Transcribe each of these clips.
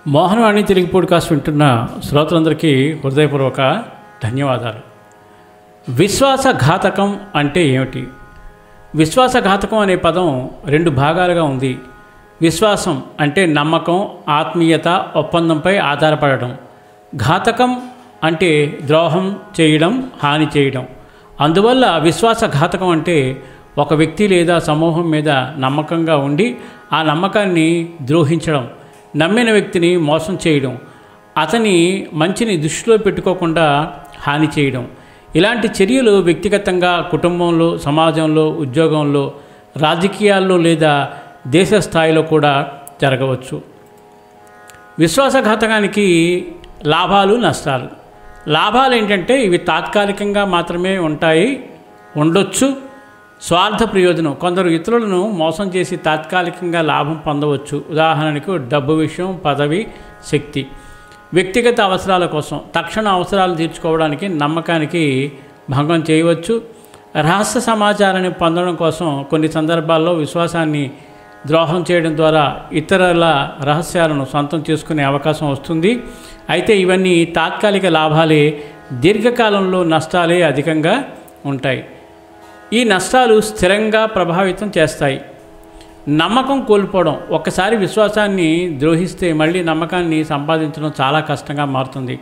Mohanavani Telugu podcast వింటున్న శ్రోతలందరికీ హృదయపూర్వక ధన్యవాదాలు. విశ్వాసఘాతకం అంటే ఏమిటి? విశ్వాసఘాతకం అనే పదం రెండు భాగాలుగా ఉంది. విశ్వాసం అంటే నమ్మకం, ఆత్మీయత, ఒప్పందంపై ఆధారపడడం. ఘాతకం అంటే ద్రోహం చేయడం, హాని చేయడం. అందువల్ల విశ్వాసఘాతకం అంటే ఒక వ్యక్తి లేదా సమూహం మీద నమ్మకంగా ఉండి ఆ నమ్మకాన్ని ద్రోహించడం, నమ్మిన వ్యక్తిని మోసం చేయడం, అతని మంచిని దృష్టిలో పెట్టుకోకుండా హాని చేయడం. ఇలాంటి చర్యలు వ్యక్తిగతంగా, కుటుంబంలో, సమాజంలో, ఉద్యోగంలో, రాజకీయాల్లో లేదా దేశ స్థాయిలో కూడా జరగవచ్చు. విశ్వాసఘాతకానికి లాభాలు, నష్టాలు. లాభాలు ఏంటంటే ఇవి తాత్కాలికంగా మాత్రమే ఉండొచ్చు. స్వార్థ ప్రయోజనం. కొందరు ఇతరులను మోసం చేసి తాత్కాలికంగా లాభం పొందవచ్చు. ఉదాహరణకు డబ్బు విషయం, పదవి, శక్తి. వ్యక్తిగత అవసరాల కోసం, తక్షణ అవసరాలు తీర్చుకోవడానికి నమ్మకానికి భంగం చేయవచ్చు. రహస్య సమాచారాన్ని పొందడం కోసం కొన్ని సందర్భాల్లో విశ్వాసాన్ని ద్రోహం చేయడం ద్వారా ఇతరుల రహస్యాలను సొంతం చేసుకునే అవకాశం వస్తుంది. అయితే ఇవన్నీ తాత్కాలిక లాభాలే, దీర్ఘకాలంలో నష్టాలే అధికంగా ఉంటాయి. ఈ నష్టాలు స్థిరంగా ప్రభావితం చేస్తాయి. నమ్మకం కోల్పోవడం. ఒక్కసారి విశ్వాసాన్ని ద్రోహిస్తే మళ్ళీ నమ్మకాన్ని సంపాదించడం చాలా కష్టంగా మారుతుంది.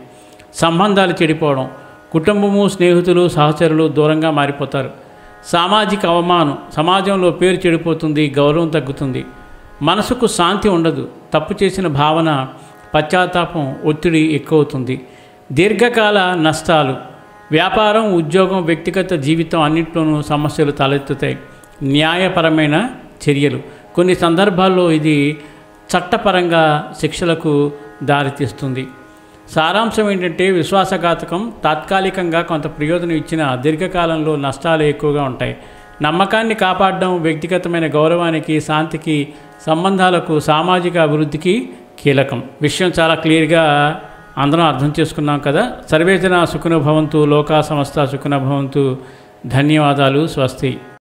సంబంధాలు చెడిపోవడం. కుటుంబము, స్నేహితులు, సహచరులు దూరంగా మారిపోతారు. సామాజిక అవమానం. సమాజంలో పేరు చెడిపోతుంది, గౌరవం తగ్గుతుంది. మనసుకు శాంతి ఉండదు. తప్పు చేసిన భావన, పశ్చాత్తాపం, ఒత్తిడి ఎక్కువవుతుంది. దీర్ఘకాల నష్టాలు. వ్యాపారం, ఉద్యోగం, వ్యక్తిగత జీవితం అన్నింటిలోనూ సమస్యలు తలెత్తుతాయి. న్యాయపరమైన చర్యలు. కొన్ని సందర్భాల్లో ఇది చట్టపరంగా శిక్షలకు దారితీస్తుంది. సారాంశం ఏంటంటే విశ్వాసఘాతకం తాత్కాలికంగా కొంత ప్రయోజనం ఇచ్చిన దీర్ఘకాలంలో నష్టాలు ఎక్కువగా ఉంటాయి. నమ్మకాన్ని కాపాడడం వ్యక్తిగతమైన గౌరవానికి, శాంతికి, సంబంధాలకు, సామాజిక అభివృద్ధికి కీలకం. విషయం చాలా క్లియర్గా అందరం అర్థం చేసుకున్నాం కదా. సర్వేజన సుఖినో భవంతు, లోకా సమస్త సుఖినో భవంతు. ధన్యవాదాలు. స్వస్తి.